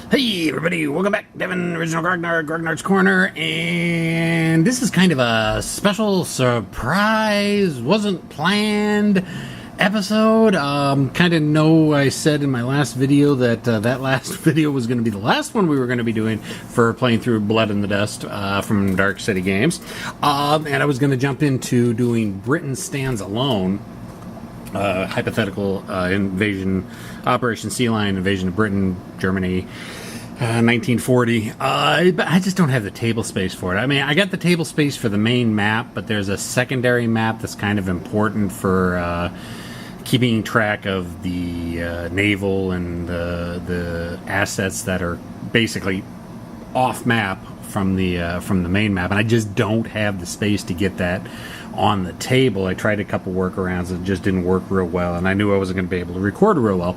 Hey everybody, welcome back. Devin, original Grognard, Grognard's Corner, and this is kind of a special surprise, wasn't planned episode. Kind of know I said in my last video that that last video was going to be the last one we were going to be doing for playing through Blood in the Dust from Dark City Games. And I was going to jump into doing Britain Stands Alone. Hypothetical invasion, Operation Sea Lion invasion of Britain, Germany, 1940. But I just don't have the table space for it. I mean, I got the table space for the main map, but there's a secondary map that's kind of important for keeping track of the naval and the assets that are basically off map from the main map, and I just don't have the space to get that on the table. I tried a couple workarounds and it just didn't work real well, and I knew I wasn't going to be able to record real well.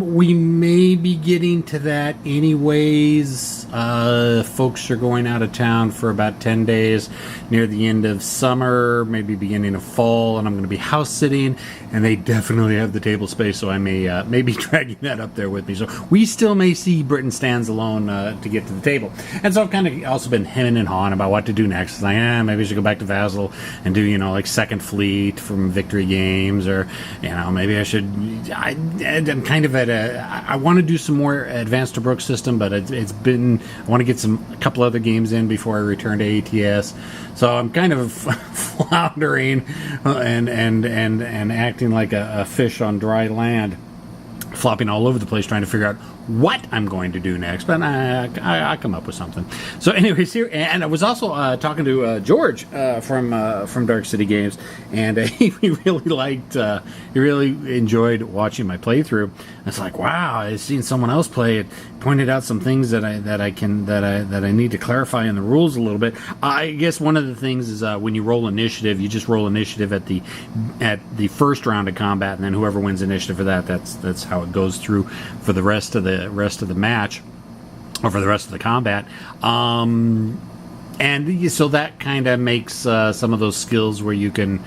We may be getting to that anyways. Folks are going out of town for about 10 days near the end of summer, maybe beginning of fall, and I'm going to be house sitting, and they definitely have the table space, so I may be dragging that up there with me. So we still may see Britain Stands Alone to get to the table. And so I've kind of also been hemming and hawing about what to do next. It's like, maybe I should go back to Vassal and do, like Second Fleet from Victory Games, or, maybe I should, I'm kind of at I want to do some more Advanced Tobruk system, but it's been, I want to get a couple other games in before I return to ATS. So I'm kind of floundering and acting like a fish on dry land, flopping all over the place trying to figure out what I'm going to do next, but I come up with something. So anyways, here, and I was also talking to George from Dark City Games, and he really enjoyed watching my playthrough. It's like, wow, I've seen someone else play it, pointed out some things that I need to clarify in the rules a little bit. I guess one of the things is when you roll initiative, you just roll initiative at the first round of combat, and then whoever wins initiative for that's how it goes through for the rest of the match, or for the rest of the combat. And so that kind of makes some of those skills where you can,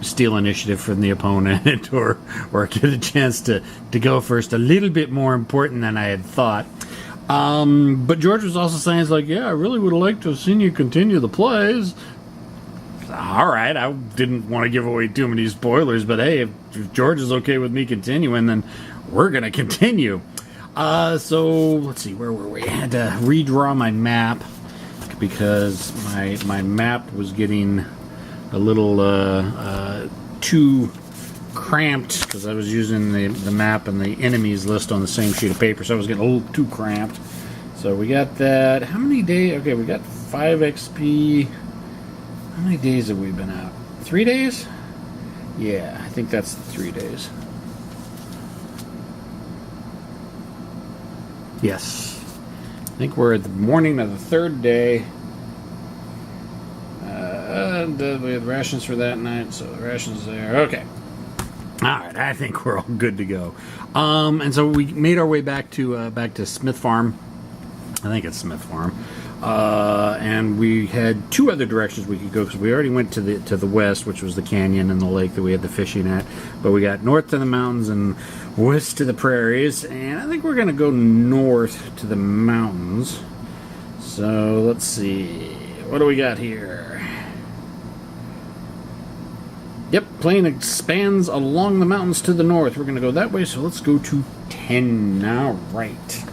steal initiative from the opponent or get a chance to go first a little bit more important than I had thought. But George was also saying, I really would have liked to have seen you continue the plays. All right, I didn't want to give away too many spoilers, but hey, if George is okay with me continuing, then we're going to continue. So let's see, where were we? I had to redraw my map because my map was getting a little too cramped, because I was using the map and the enemies list on the same sheet of paper, so I was getting a little too cramped. So we got that. How many days? Okay, we got 5 XP. How many days have we been out? 3 days? Yeah, I think that's 3 days. Yes. I think we're at the morning of the 3rd day. We had rations for that night, so the rations there. Okay. Alright, I think we're all good to go. And so we made our way back to Smith Farm. I think it's Smith Farm. And we had 2 other directions we could go, because we already went to the west, which was the canyon and the lake that we had the fishing at. But we got north to the mountains and west to the prairies, and I think we're going to go north to the mountains. So let's see, what do we got here? Yep, plain expands along the mountains to the north. We're going to go that way, so let's go to 10 now. Right.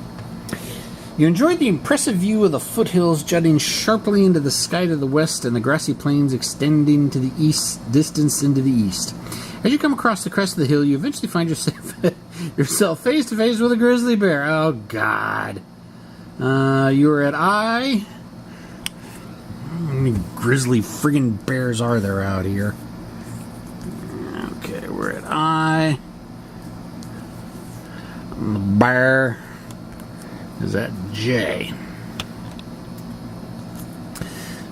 You enjoyed the impressive view of the foothills jutting sharply into the sky to the west, and the grassy plains extending to the distance into the east. As you come across the crest of the hill, you eventually find yourself face to face with a grizzly bear. Oh, God. You are at I. How many grizzly friggin' bears are there out here? Okay, we're at I. The bear is at J.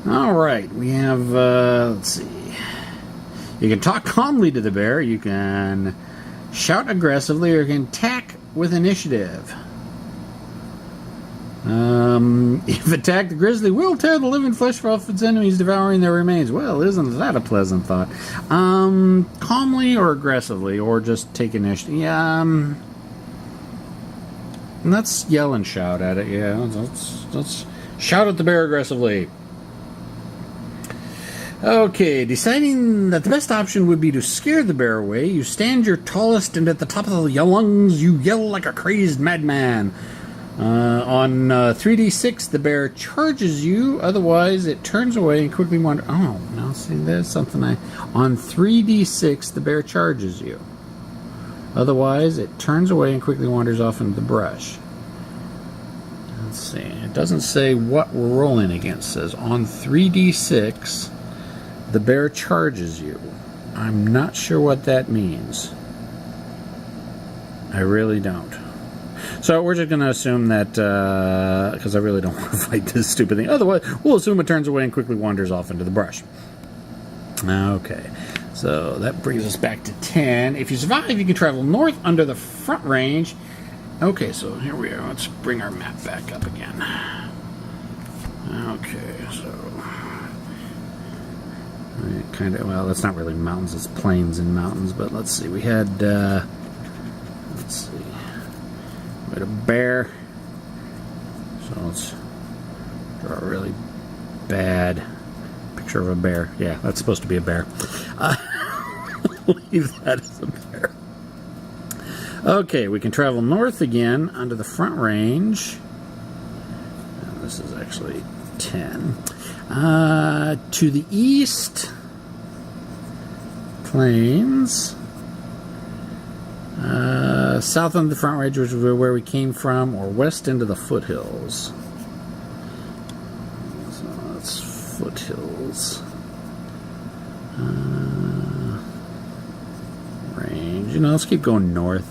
Alright, we have, let's see. You can talk calmly to the bear, you can shout aggressively, or you can attack with initiative. If attacked, the grizzly will tear the living flesh off its enemies, devouring their remains. Well, isn't that a pleasant thought? Calmly or aggressively, or just take initiative. Yeah, Let's yell and shout at it, yeah. Let's shout at the bear aggressively. Okay, deciding that the best option would be to scare the bear away, you stand your tallest and at the top of the lungs, you yell like a crazed madman. On 3d6, the bear charges you, otherwise it turns away and quickly wanders. Oh, now see, there's something On 3d6, the bear charges you. Otherwise, it turns away and quickly wanders off into the brush. Let's see, it doesn't say what we're rolling against. It says on 3d6, the bear charges you. I'm not sure what that means. I really don't. So we're just going to assume that, because I really don't want to fight this stupid thing. Otherwise, we'll assume it turns away and quickly wanders off into the brush. Okay, so that brings us back to 10. If you survive, you can travel north under the front range. Okay, so here we are. Let's bring our map back up again. Okay, so... kind of, well, that's not really mountains, it's plains and mountains, but let's see, we had, let's see, we had a bear, so let's draw a really bad picture of a bear. Yeah, that's supposed to be a bear. Leave that as a bear. Okay, we can travel north again under the front range. And this is actually 10. To the east, plains. South on the front range, which is where we came from, or west into the foothills. So that's foothills. Range. You know, let's keep going north.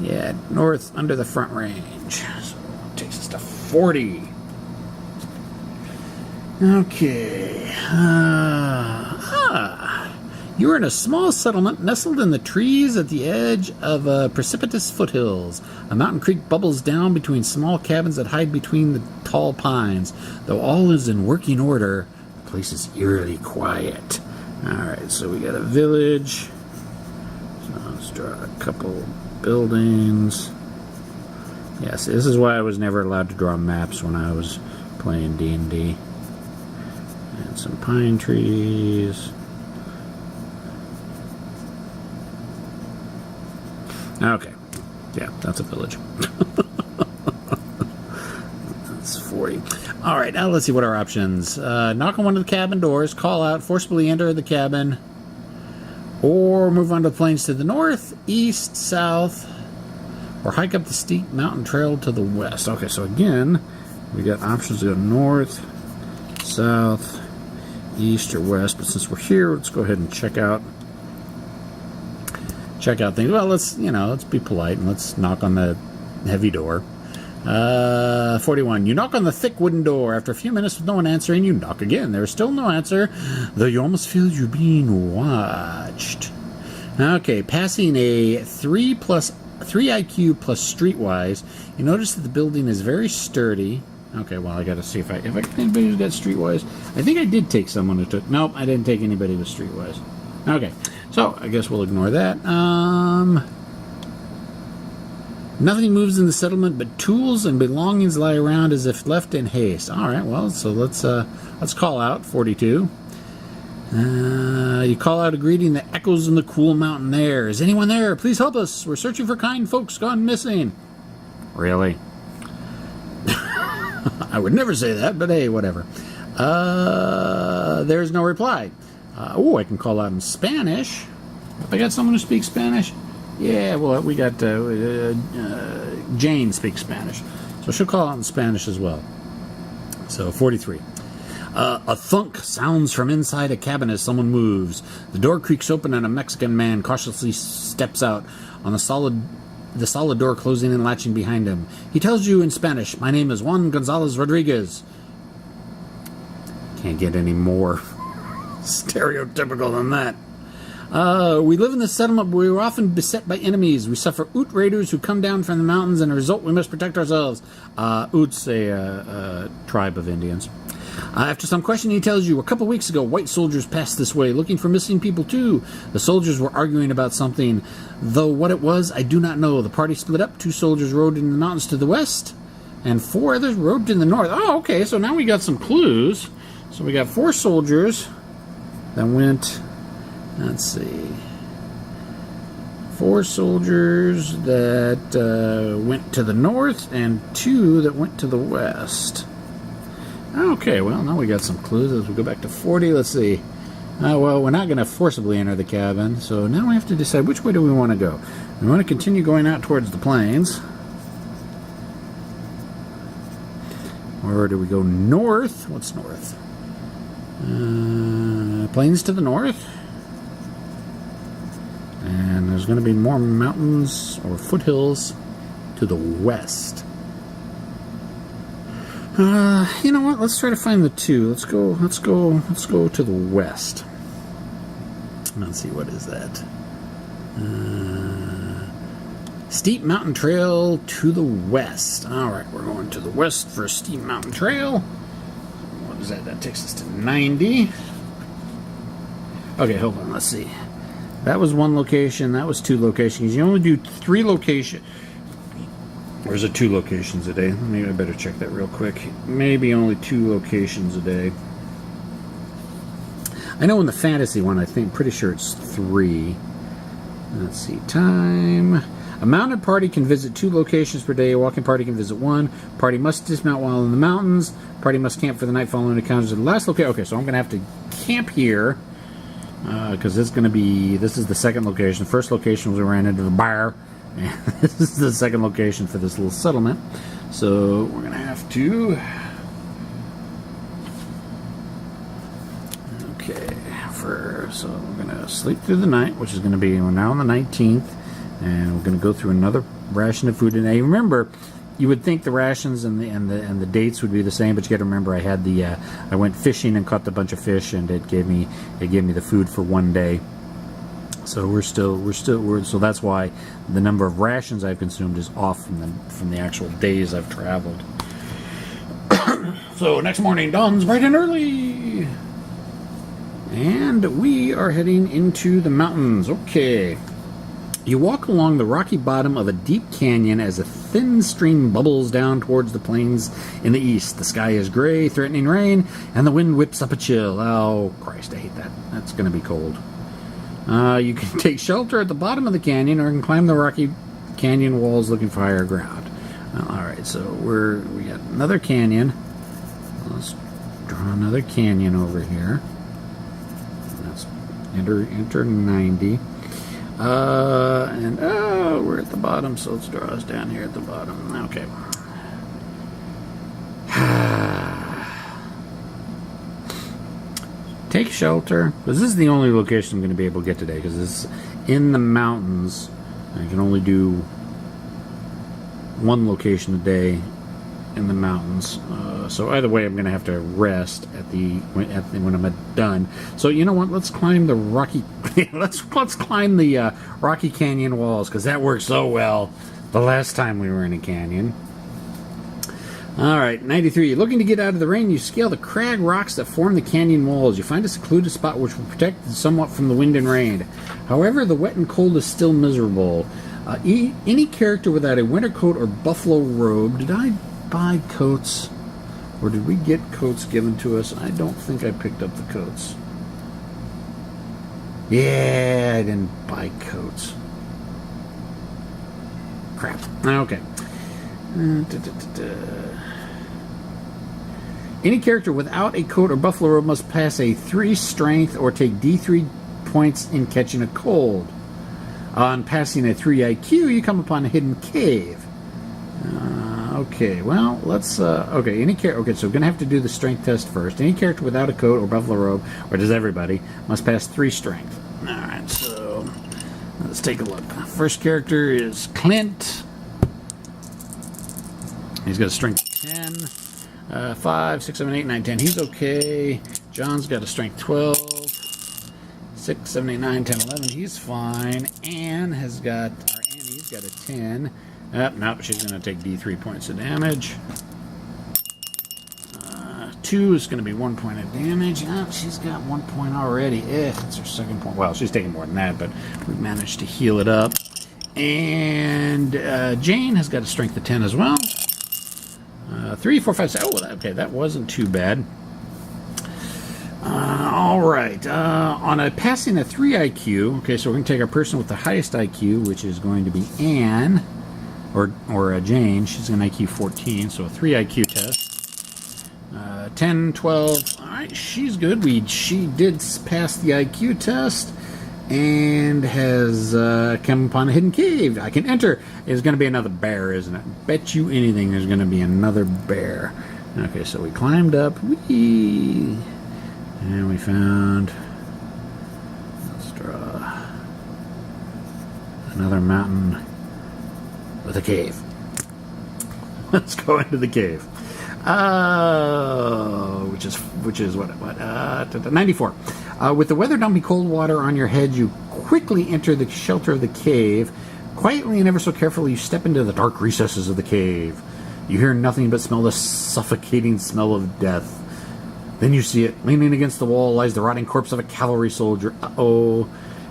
Yeah, north under the front range. So it takes us to 40. Okay. You are in a small settlement nestled in the trees at the edge of precipitous foothills. A mountain creek bubbles down between small cabins that hide between the tall pines. Though all is in working order, the place is eerily quiet. Alright, so we got a village. So let's draw a couple buildings. Yes, this is why I was never allowed to draw maps when I was playing D&D. And some pine trees. Okay. Yeah, that's a village. That's 40. Alright, now let's see what our options. Knock on one of the cabin doors, call out, forcibly enter the cabin, or move on to the plains to the north, east, south, or hike up the steep mountain trail to the west. Okay, so again, we got options to go north, south, east, or west, but since we're here, let's go ahead and check out things. Well, let's be polite and let's knock on the heavy door. 41. You knock on the thick wooden door. After a few minutes with no one answering, you knock again. There is still no answer, though you almost feel you're being watched. Okay, passing a 3 IQ plus streetwise, you notice that the building is very sturdy. Okay, well, I gotta see if I get anybody who's got streetwise. I think I did take someone who took... Nope, I didn't take anybody with streetwise. Okay, so I guess we'll ignore that. Nothing moves in the settlement, but tools and belongings lie around as if left in haste. All right, well, so let's call out 42. You call out a greeting that echoes in the cool mountain air. Is anyone there? Please help us. We're searching for kind folks gone missing. Really? I would never say that, but hey, whatever. There's no reply. I can call out in Spanish. If I got someone who speaks Spanish? Yeah, well, we got Jane speaks Spanish. So she'll call out in Spanish as well. So 43. A thunk sounds from inside a cabin as someone moves. The door creaks open and a Mexican man cautiously steps out on the solid door closing and latching behind him. He tells you in Spanish, "My name is Juan Gonzalez Rodriguez." Can't get any more stereotypical than that. We live in the settlement, but we are often beset by enemies. We suffer Ute raiders who come down from the mountains, and as a result, we must protect ourselves. Ute's a tribe of Indians. After some questioning, he tells you, a couple weeks ago, white soldiers passed this way, looking for missing people too. The soldiers were arguing about something, though what it was, I do not know. The party split up. 2 soldiers rode in the mountains to the west, and 4 others rode to the north. Oh, okay, so now we got some clues. So we got 4 soldiers that went, let's see, 4 soldiers that went to the north, and 2 that went to the west. Okay, well, now we got some clues as we go back to 40. Let's see. Well, we're not going to forcibly enter the cabin, so now we have to decide which way do we want to go. We want to continue going out towards the plains. Or do we go north? What's north? Plains to the north. And there's going to be more mountains or foothills to the west. You know what? Let's try to find the 2. Let's go to the west. Let's see, what is that? Steep mountain trail to the west. All right, we're going to the west for a steep mountain trail. What is that? That takes us to 90. Okay, hold on. Let's see. That was 1 location. That was 2 locations. You only do 3 locations. Or is it 2 locations a day? Maybe I better check that real quick. Maybe only 2 locations a day. I know in the fantasy one, pretty sure it's 3. Let's see. Time. A mounted party can visit 2 locations per day. A walking party can visit 1. Party must dismount while in the mountains. Party must camp for the night following encounters at the last location. Okay, so I'm going to have to camp here. Because this is the second location. The first location was we ran into the bar. And this is the second location for this little settlement. So we're going to have to... Okay. So we're going to sleep through the night, which is going to be... We're now on the 19th. And we're going to go through another ration of food today. Remember, you would think the rations and the dates would be the same, but you got to remember I had I went fishing and caught a bunch of fish, and it gave me the food for 1 day. So so that's why the number of rations I've consumed is off from the actual days I've traveled. So next morning dawns bright and early, and we are heading into the mountains. Okay. You walk along the rocky bottom of a deep canyon as a thin stream bubbles down towards the plains in the east. The sky is gray, threatening rain, and the wind whips up a chill. Oh, Christ, I hate that. That's going to be cold. You can take shelter at the bottom of the canyon, or you can climb the rocky canyon walls looking for higher ground. All right, so we got another canyon. Let's draw another canyon over here. Let's enter 90. We're at the bottom, so let's draw us down here at the bottom. Okay. Take shelter, because this is the only location I'm going to be able to get today, because it's in the mountains. I can only do 1 location a day in the mountains. So either way, I'm going to have to rest when I'm done. So you know what? Let's climb the rocky. let's climb the Rocky Canyon walls, because that worked so well the last time we were in a canyon. All right, 93. Looking to get out of the rain, you scale the crag rocks that form the canyon walls. You find a secluded spot which will protect you somewhat from the wind and rain. However, the wet and cold is still miserable. Any character without a winter coat or buffalo robe. Did I buy coats? Or did we get coats given to us? I don't think I picked up the coats. Yeah, I didn't buy coats. Crap. Okay. Any character without a coat or buffalo robe must pass a 3 strength or take D3 points in catching a cold. On passing a 3 IQ, you come upon a hidden cave. Okay, well, let's... okay, okay, so we're going to have to do the strength test first. Any character without a coat or buffalo robe, or does everybody, must pass 3 strength. Alright, so let's take a look. First character is Clint. He's got a strength 10. 5, 6, 7, 8, 9, 10. He's okay. John's got a strength 12. 6, 7, 8, 9, 10, 11. He's fine. Annie's got a 10. Nope, she's going to take D3 points of damage. 2 is going to be 1 point of damage. Oh, she's got 1 point already. It's her second point. Well, she's taking more than that, but we've managed to heal it up. And Jane has got a strength of 10 as well. 3, 4, 5, 6. Oh, okay, that wasn't too bad. All right. On a passing a 3 IQ, okay, so we're going to take our person with the highest IQ, which is going to be Anne, or Jane. She's an IQ 14, so a 3 IQ test. 10, 12. All right, she's good. She did pass the IQ test and has come upon a hidden cave. I can enter. It's going to be another bear, isn't it? Bet you anything there's going to be another bear. Okay, so we climbed up. Whee! And we found, let's draw another mountain with a cave. Let's go into the cave. Which is what 94. With the weather dumping cold water on your head, you quickly enter the shelter of the cave. Quietly and ever so carefully, you step into the dark recesses of the cave. You hear nothing but smell the suffocating smell of death. Then you see it. Leaning against the wall lies the rotting corpse of a cavalry soldier. Uh-oh.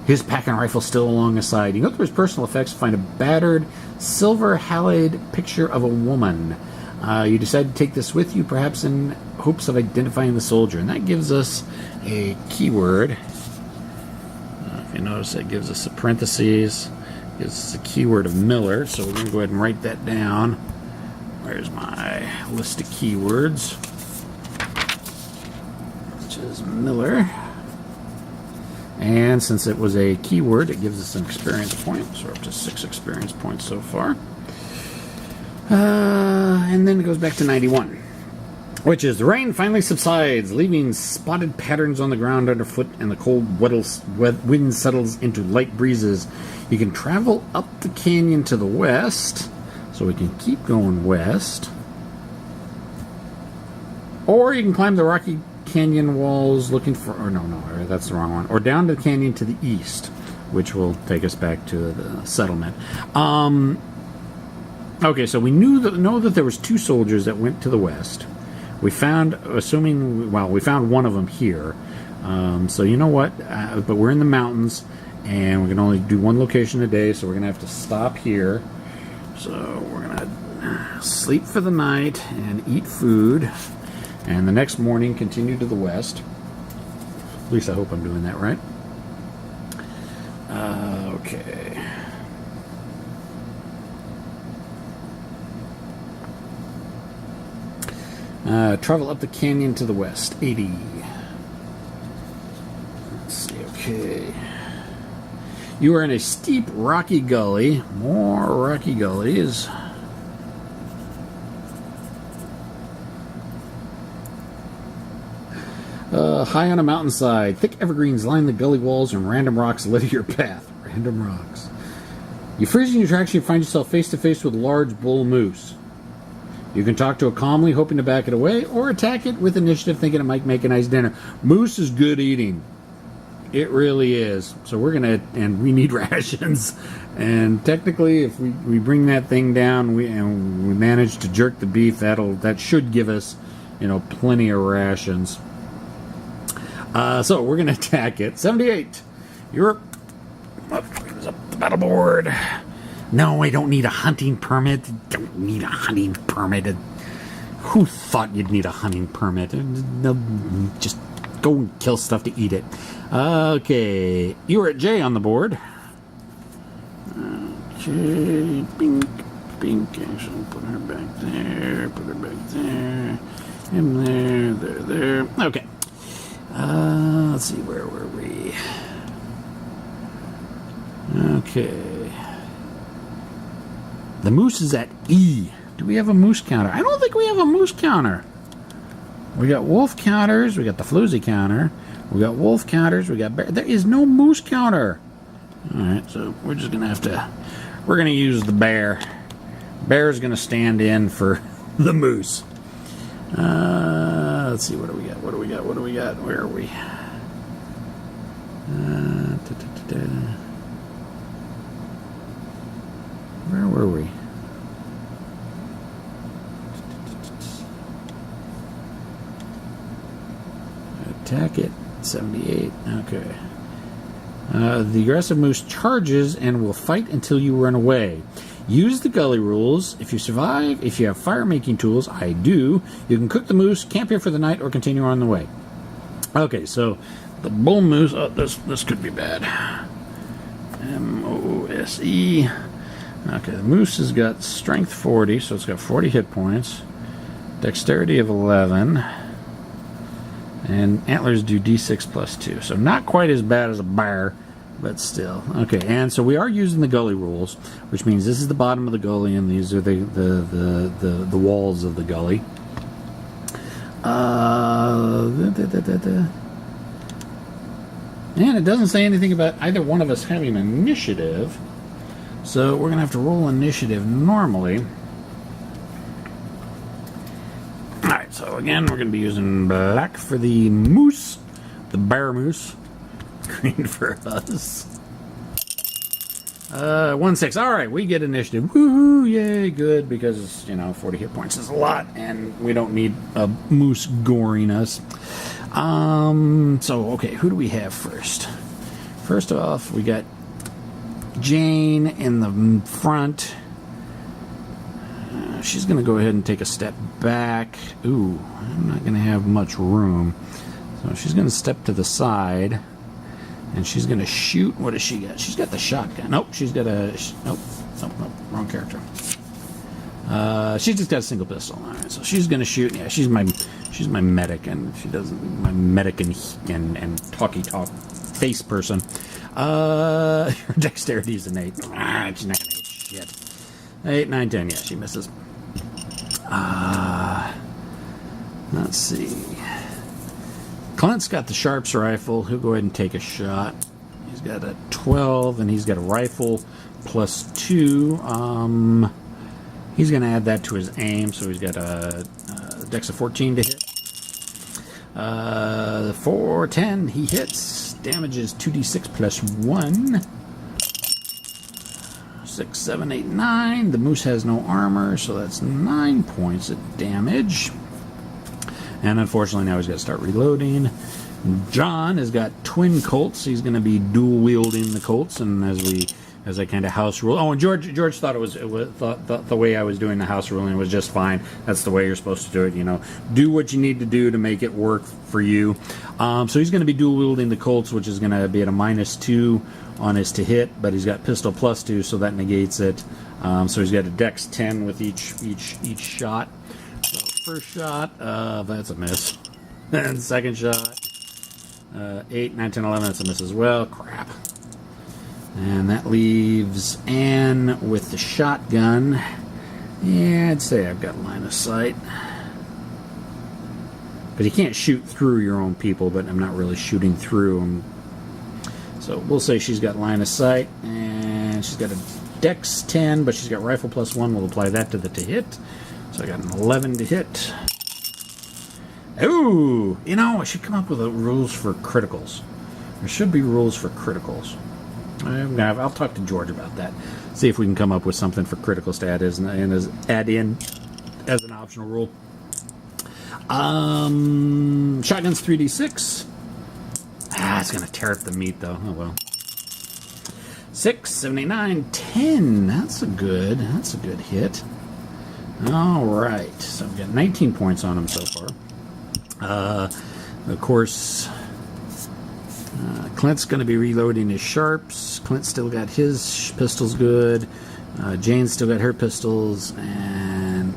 His pack and rifle still along his side. You go through his personal effects to find a battered, silver-haloed picture of a woman. You decide to take this with you, perhaps in hopes of identifying the soldier. And that gives us a keyword. If you notice, that gives us a parentheses. Gives us a keyword of Miller. So we're going to go ahead and write that down. Where's my list of keywords? Is Miller, and since it was a keyword, it gives us an experience point, so we're up to 6 experience points so far. And then it goes back to 91, which is the rain finally subsides, leaving spotted patterns on the ground underfoot, and the cold wind settles into light breezes. You can travel up the canyon to the west, so we can keep going west, or you can climb the rocky canyon walls looking for, or no, that's the wrong one, or down the canyon to the east, which will take us back to the settlement. Okay, so we know that there was 2 soldiers that went to the west. We found, we found one of them here. So you know what, but we're in the mountains, and we can only do 1 location a day, so we're going to have to stop here. So we're going to sleep for the night and eat food. And the next morning, continue to the west. At least I hope I'm doing that right. Okay. Travel up the canyon to the west. 80. Let's see, okay. You are in a steep, rocky gully. More rocky gullies. High on a mountainside, thick evergreens line the gully walls, and random rocks litter your path. Random rocks. You freeze in your tracks, you find yourself face to face with a large bull moose. You can talk to it calmly, hoping to back it away, or attack it with initiative, thinking it might make a nice dinner. Moose is good eating. It really is. So we're gonna, and we need rations. And technically, if we bring that thing down, we manage to jerk the beef, that should give us, plenty of rations. So we're going to attack it. 78. You're up the battle board. No, I don't need a hunting permit. Don't need a hunting permit. Who thought you'd need a hunting permit? Just go and kill stuff to eat it. Okay. You were at J on the board. Okay. Bink, bink. Actually, put her back there. Put her back there. And there. Okay. Let's see, where were we? Okay. The moose is at E. Do we have a moose counter? I don't think we have a moose counter. We got wolf counters. We got the floozy counter. We got wolf counters. We got bear. There is no moose counter. All right, so we're just going to have to... We're going to use the bear. Bear's going to stand in for the moose. Let's see, what do we got? What do we got? Where are we? Where were we? Attack it. 78. Okay. The aggressive moose charges and will fight until you run away. Use the gully rules. If you survive, if you have fire-making tools, I do, you can cook the moose, camp here for the night, or continue on the way. Okay, so the bull moose... Oh, this could be bad. M-O-S-E. Okay, the moose has got strength 40, so it's got 40 hit points. Dexterity of 11. And antlers do d6 plus 2. So not quite as bad as a bear, but still. Okay, and so we are using the gully rules, which means this is the bottom of the gully, and these are the walls of the gully. And it doesn't say anything about either one of us having initiative, so we're going to have to roll initiative normally. Alright, so again, we're going to be using black for the moose, the bear moose. Green for us. 1-6. Alright, we get initiative. Woohoo! Yay, good, because, 40 hit points is a lot, and we don't need a moose goring us. So, okay, who do we have first? First off, we got Jane in the front. She's going to go ahead and take a step back. Ooh, I'm not going to have much room. So she's going to step to the side. And she's going to shoot. What does she got? She's got the shotgun. Nope, she's got a... Nope, wrong character. She's just got a single pistol. All right, so she's going to shoot. Yeah, she's my medic, and she doesn't... My medic and talky-talk face person. Her dexterity is an 8. She's not going to hit shit. 8, 9, 10. Yeah, she misses. Let's see. Clint's got the Sharps rifle. He'll go ahead and take a shot. He's got a 12, and he's got a rifle plus 2. He's going to add that to his aim, so he's got a dex of 14 to hit. 4, 10, he hits. Damage is 2d6 plus 1. 6, 7, 8, 9. The moose has no armor, so that's 9 points of damage. And unfortunately, now he's got to start reloading. John has got twin Colts. He's going to be dual wielding the Colts, and as I kind of house rule. Oh, and George thought thought the way I was doing the house ruling was just fine. That's the way you're supposed to do it. Do what you need to do to make it work for you. So he's going to be dual wielding the Colts, which is going to be at a -2 on his to hit, but he's got pistol plus 2, so that negates it. So he's got a dex 10 with each shot. So first shot, that's a miss. And second shot, 8, 9, 10, 11, that's a miss as well. Crap. And that leaves Anne with the shotgun. Yeah, I'd say I've got line of sight. Because you can't shoot through your own people, but I'm not really shooting through them. So we'll say she's got line of sight, and she's got a dex 10, but she's got rifle plus 1. We'll apply that to the to hit. So I got an 11 to hit. Ooh! I should come up with rules for criticals. There should be rules for criticals. I'll talk to George about that. See if we can come up with something for criticals to add in as an optional rule. Shotgun's 3d6. It's going to tear up the meat, though. Oh, well. 6, 79, 10. That's a good hit. All right. So I've got 19 points on him so far. Of course, Clint's going to be reloading his Sharps. Clint's still got his pistols good. Jane's still got her pistols. And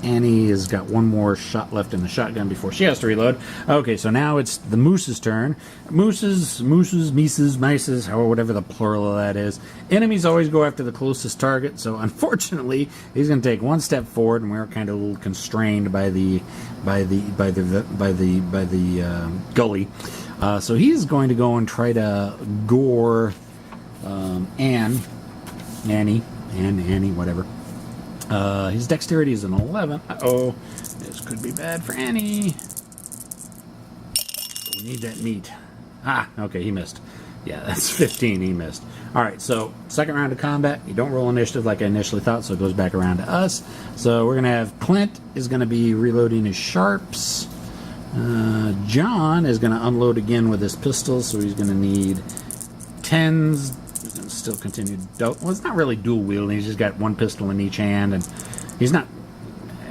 Annie has got one more shot left in the shotgun before she has to reload. Okay, so now it's the moose's turn. Mooses, mices, or whatever the plural of that is. Enemies always go after the closest target, so unfortunately, he's going to take one step forward, and we're kind of a little constrained by the gully. So he's going to go and try to gore Annie, whatever. His dexterity is an 11. Uh-oh. This could be bad for Annie. We need that meat. Okay, he missed. Yeah, that's 15. He missed. All right, so second round of combat. You don't roll initiative like I initially thought, so it goes back around to us. So we're going to have Clint is going to be reloading his Sharps. John is going to unload again with his pistol, so he's going to need 10s. He's going to still continue. Well, it's not really dual wielding. He's just got one pistol in each hand, and he's not.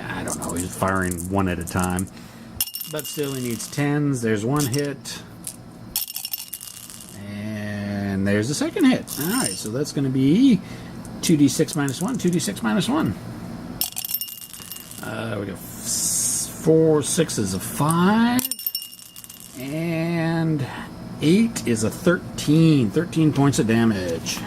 I don't know. He's firing one at a time, but still he needs 10s. There's one hit, and there's the second hit. All right, so that's going to be 2d6 minus 1. 2d6 minus 1. We got 4 6s of 5, and 8 is a 13. 13 points of damage. So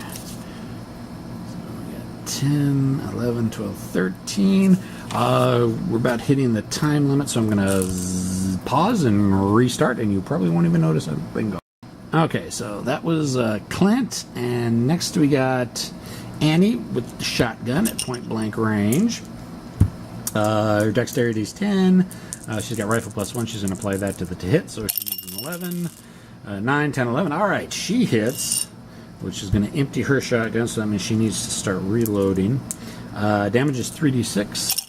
we got 10, 11, 12, 13. We're about hitting the time limit, so I'm going to pause and restart, and you probably won't even notice I've been gone. Okay, so that was Clint, and next we got Annie with the shotgun at point blank range. Her dexterity is 10. She's got rifle plus 1. She's going to apply that to the hit, so she needs an 11. 9, 10, 11. All right, she hits, which is going to empty her shotgun, so that means she needs to start reloading. Damage is 3d6.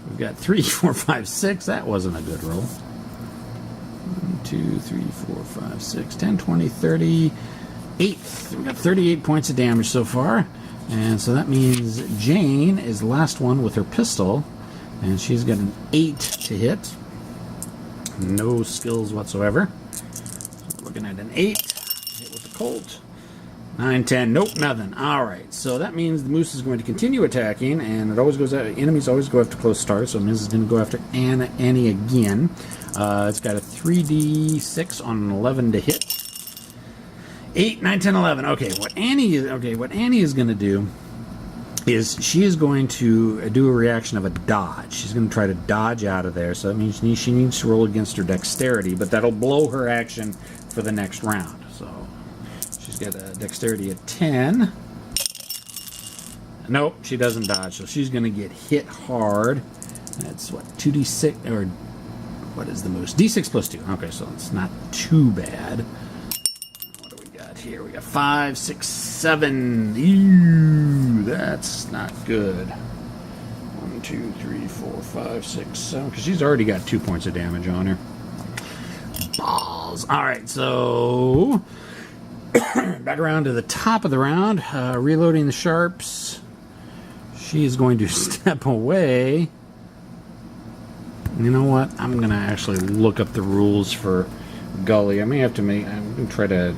We've got 3, 4, 5, 6. That wasn't a good roll. 1, 2, 3, 4, 5, 6, 10, 20, 30. 8. We've got 38 points of damage so far. And so that means Jane is the last one with her pistol, and she's got an 8 to hit. No skills whatsoever. So we're looking at an 8 hit with the Colt. 9, 10, nope, nothing. All right, so that means the moose is going to continue attacking, and it always goes out. Enemies always go after close starts, so Miz is going to go after Annie again. It's got a 3d6 on an 11 to hit. 8, 9, 10, 11. Okay, what Annie is going to do is she is going to do a reaction of a dodge. She's going to try to dodge out of there, so that means she needs to roll against her dexterity, but that'll blow her action for the next round. So she's got a dexterity of 10. Nope, she doesn't dodge, so she's going to get hit hard. That's what, 2d6, or what is the most? d6 plus 2. Okay, so it's not too bad. Here we got 5, 6, 7. Ew, that's not good. 1, 2, 3, 4, 5, 6, 7. Because she's already got 2 points of damage on her. Balls. All right, so back around to the top of the round. Reloading the sharps. She is going to step away. You know what? I'm going to actually look up the rules for gully. I may have to I'm going to try to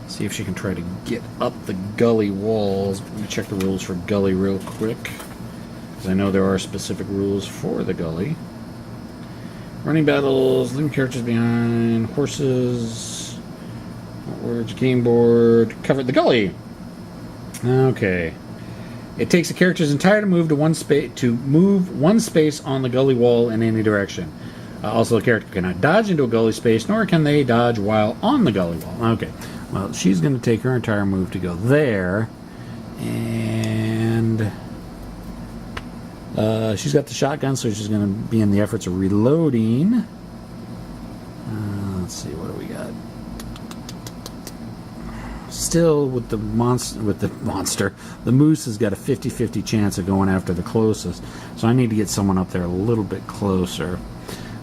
see if she can try to get up the gully walls. Let me check the rules for gully real quick, because I know there are specific rules for the gully. Running battles, leaving characters behind, horses, words, game board, cover the gully. Okay. It takes a character's entire move to move one space on the gully wall in any direction. Also, the character cannot dodge into a gully space, nor can they dodge while on the gully wall. Okay. Well, she's going to take her entire move to go there, and she's got the shotgun, so she's going to be in the efforts of reloading. Let's see, what do we got? Still, with the monster, the moose has got a 50-50 chance of going after the closest, so I need to get someone up there a little bit closer.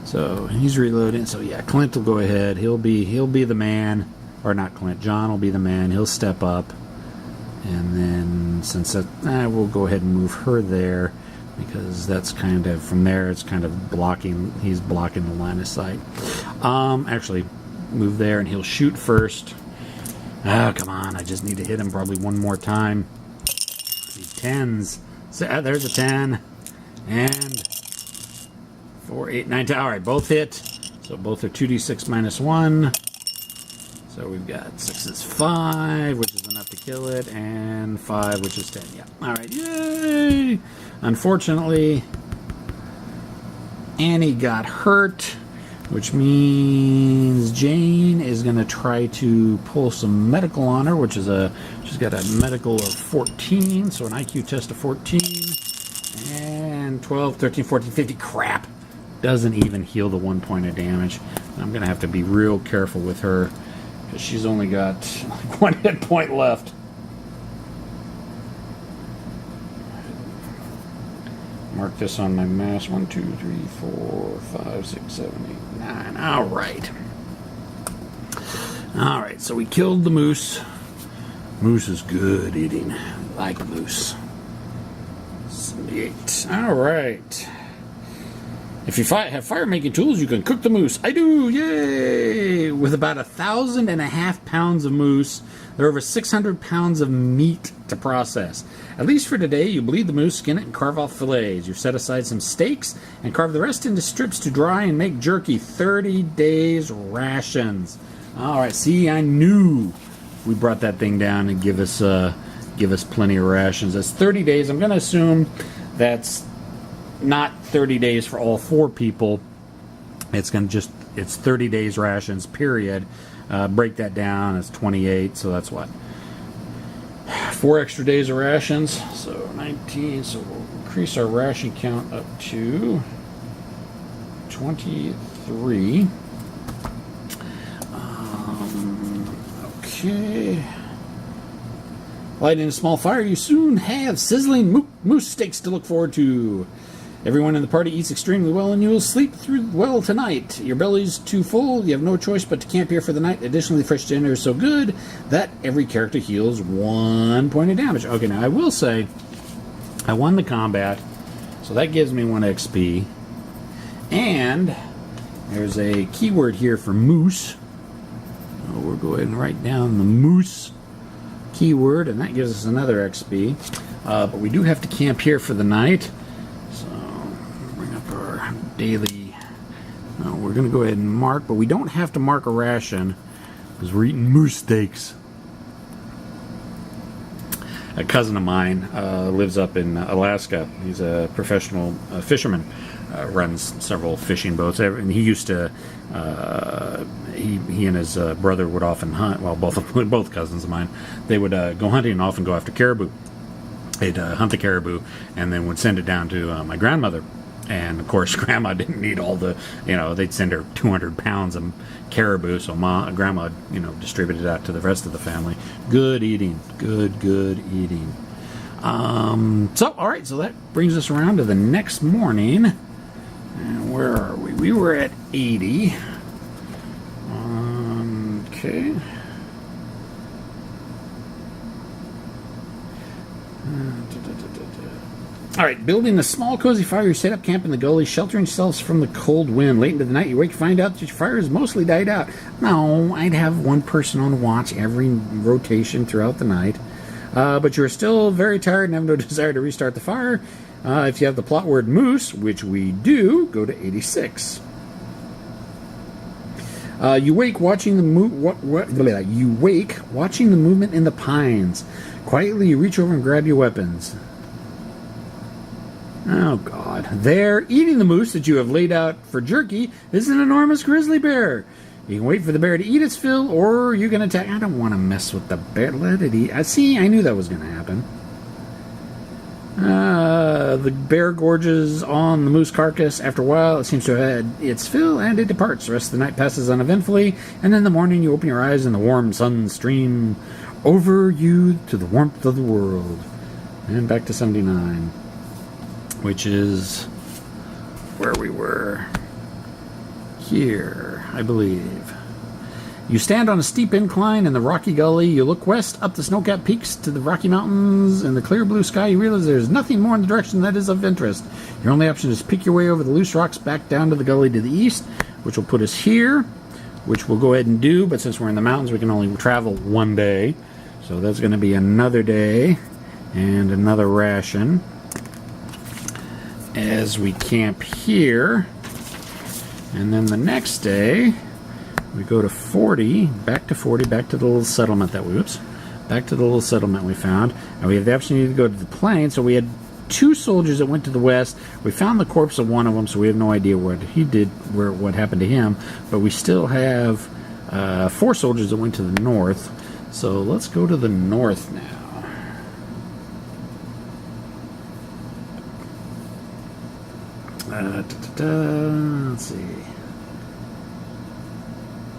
So he's reloading. So yeah, Clint will go ahead. He'll be the man. Or not Clint, John will be the man. He'll step up, and then since we'll go ahead and move her there, because that's kind of, from there it's kind of blocking, he's blocking the line of sight. Actually, move there, and he'll shoot first. Oh, come on, I just need to hit him probably one more time. These 10s. So, there's a 10, and 4, 8, 9, 10. All right, both hit, so both are 2d6 minus 1. So we've got 6 is 5, which is enough to kill it, and 5, which is 10. Yeah. All right. Yay! Unfortunately, Annie got hurt, which means Jane is going to try to pull some medical on her, which is she's got a medical of 14, so an IQ test of 14, and 12, 13, 14, 50. Crap. Doesn't even heal the 1 point of damage. I'm going to have to be real careful with her, because she's only got like 1 hit point left. Mark this on my mass. 1, 2, 3, 4, 5, 6, 7, 8, 9. All right. All right, so we killed the moose. Moose is good eating. Like moose. 78. All right. If you have fire-making tools, you can cook the moose. I do, yay! With about 1,500 pounds of moose, there are over 600 pounds of meat to process. At least for today, you bleed the moose, skin it, and carve off fillets. You set aside some steaks and carve the rest into strips to dry and make jerky. 30 days rations. All right, see, I knew we brought that thing down and give us plenty of rations. That's 30 days. I'm going to assume that's not 30 days for all 4 people. It's 30 days rations, period. Break that down, it's 28, so that's what? 4 extra days of rations, so 19, so we'll increase our ration count up to 23. Okay. Lighting a small fire, you soon have sizzling moose steaks to look forward to. Everyone in the party eats extremely well, and you will sleep through well tonight. Your belly's too full, you have no choice but to camp here for the night. Additionally, fresh dinner is so good that every character heals 1 point of damage. Okay, now I will say, I won the combat, so that gives me 1 XP. And there's a keyword here for moose. So we'll go ahead and write down the moose keyword, and that gives us another XP. But we do have to camp here for the night. Daily. We're going to go ahead and mark, but we don't have to mark a ration because we're eating moose steaks. A cousin of mine lives up in Alaska. He's a professional fisherman, runs several fishing boats, and he used to he and his brother would often hunt. Well, both cousins of mine, they would go hunting and often go after caribou. They'd hunt the caribou and then would send it down to my grandmother. And, of course, Grandma didn't need all the, they'd send her 200 pounds of caribou, so Grandma, distributed it out to the rest of the family. Good eating. Good eating. So, all right, so that brings us around to the next morning. And where are we? We were at 80. Okay. All right, building a small cozy fire, you set up camp in the gully, sheltering yourselves from the cold wind. Late into the night, you wake, find out that your fire has mostly died out. No, I'd have 1 person on watch every rotation throughout the night. But you're still very tired and have no desire to restart the fire. If you have the plot word moose, which we do, go to 86. You wake watching the movement in the pines. Quietly, you reach over and grab your weapons. Oh, God. There, eating the moose that you have laid out for jerky, is an enormous grizzly bear. You can wait for the bear to eat its fill, or you can attack. I don't want to mess with the bear. Let it eat. See, I knew that was going to happen. The bear gorges on the moose carcass. After a while, it seems to have had its fill, and it departs. The rest of the night passes uneventfully, and in the morning you open your eyes and the warm sun stream over you to the warmth of the world. And back to 79. Which is where we were. Here, I believe. You stand on a steep incline in the rocky gully. You look west, up the snow-capped peaks to the Rocky Mountains. In the clear blue sky, you realize there's nothing more in the direction that is of interest. Your only option is to pick your way over the loose rocks back down to the gully to the east, which will put us here, which we'll go ahead and do. But since we're in the mountains, we can only travel 1 day. So that's going to be another day and another ration. As we camp here, and then the next day we go to 40, back to the little settlement that we found, and we have the opportunity to go to the plain. So we had 2 soldiers that went to the west. We found the corpse of one of them, so we have no idea what he did, what happened to him, but we still have 4 soldiers that went to the north. So let's go to the north now. Let's see.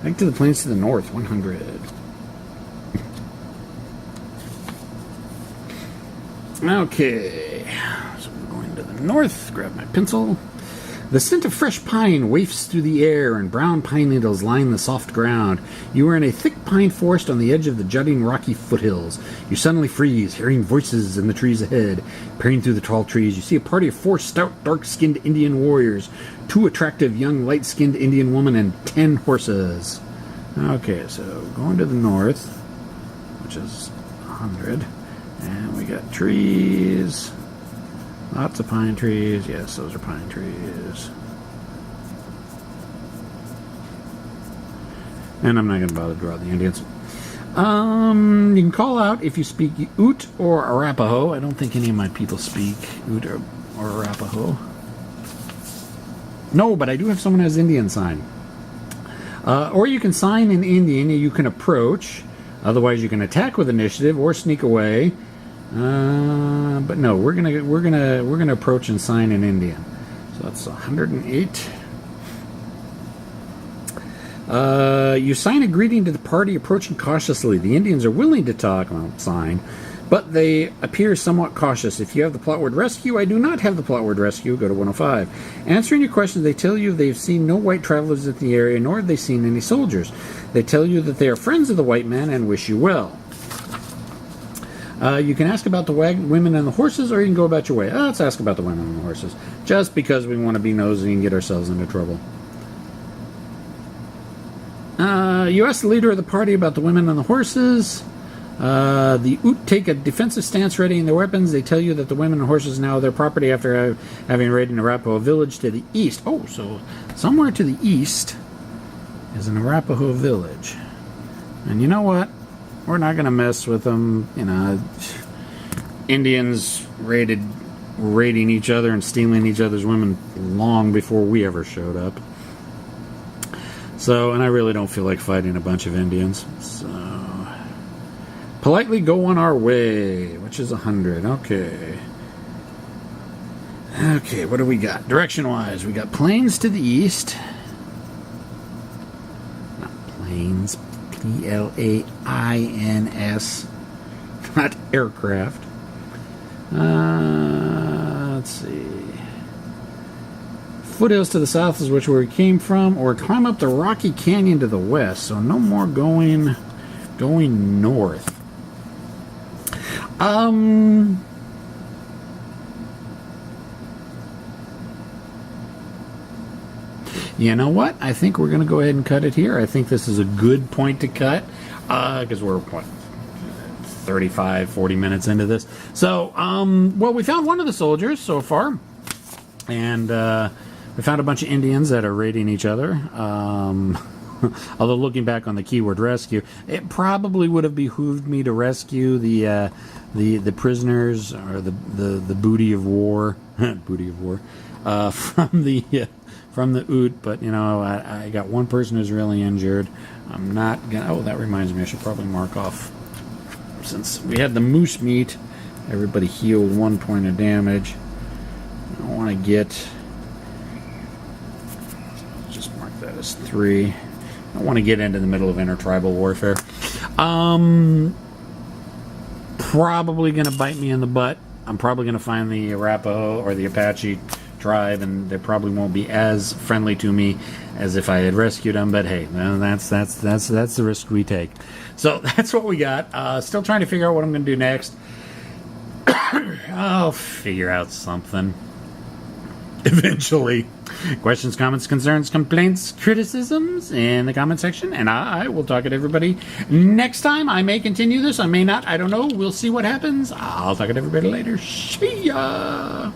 Back to the plains to the north, 100. Okay. So we're going to the north, grab my pencil. The scent of fresh pine wafts through the air, and brown pine needles line the soft ground. You are in a thick pine forest on the edge of the jutting rocky foothills. You suddenly freeze, hearing voices in the trees ahead. Peering through the tall trees, you see a party of 4 stout, dark-skinned Indian warriors, 2 attractive, young, light-skinned Indian women, and 10 horses. Okay, so going to the north, which is 100, and we got trees. Lots of pine trees. Yes, those are pine trees. And I'm not going to bother to draw the Indians. You can call out if you speak Ute or Arapaho. I don't think any of my people speak Ute or Arapaho. No, but I do have someone who has Indian sign. Or you can sign in Indian. You can approach. Otherwise, you can attack with initiative or sneak away. But no, we're gonna approach and sign in Indian. So that's 108. You sign a greeting to the party approaching cautiously. The Indians are willing to talk, well, sign, but they appear somewhat cautious. If you have the plot word rescue, I do not have the plot word rescue. Go to 105. Answering your questions, they tell you they've seen no white travelers in the area, nor have they seen any soldiers. They tell you that they are friends of the white man and wish you well. You can ask about the women and the horses, or you can go about your way. Let's ask about the women and the horses, just because we want to be nosy and get ourselves into trouble. You ask the leader of the party about the women and the horses. The Ute take a defensive stance, readying their weapons. They tell you that the women and horses now are their property after having raided an Arapaho village to the east. Oh, so somewhere to the east is an Arapaho village. And you know what? We're not going to mess with them. You know, Indians raiding each other and stealing each other's women long before we ever showed up. So, and I really don't feel like fighting a bunch of Indians. So, politely go on our way, which is 100. Okay. Okay, what do we got? Direction-wise, we got plains to the east. Not plains. Plains, not aircraft. Let's see. Foothills to the south is which where we came from, or climb up the rocky canyon to the west. So no more going north. You know what? I think we're going to go ahead and cut it here. I think this is a good point to cut, because we're, 35, 40 minutes into this. So, well, we found one of the soldiers so far, and we found a bunch of Indians that are raiding each other. Although looking back on the keyword rescue, it probably would have behooved me to rescue the prisoners, or the booty of war, from the Ute, but you know, I got one person who's really injured. I'm not gonna. Oh, that reminds me, I should probably mark off, since we had the moose meat. Everybody healed 1 point of damage. I want to get. Just mark that as 3. I want to get into the middle of intertribal warfare. Probably gonna bite me in the butt. I'm probably gonna find the Arapaho or the Apache tribe, and they probably won't be as friendly to me as if I had rescued them. But hey, that's the risk we take. So that's what we got. Still trying to figure out what I'm going to do next. I'll figure out something eventually. Questions, comments, concerns, complaints, criticisms in the comment section, and I will talk to everybody next time. I may continue this, I may not. I don't know. We'll see what happens. I'll talk to everybody later. See ya.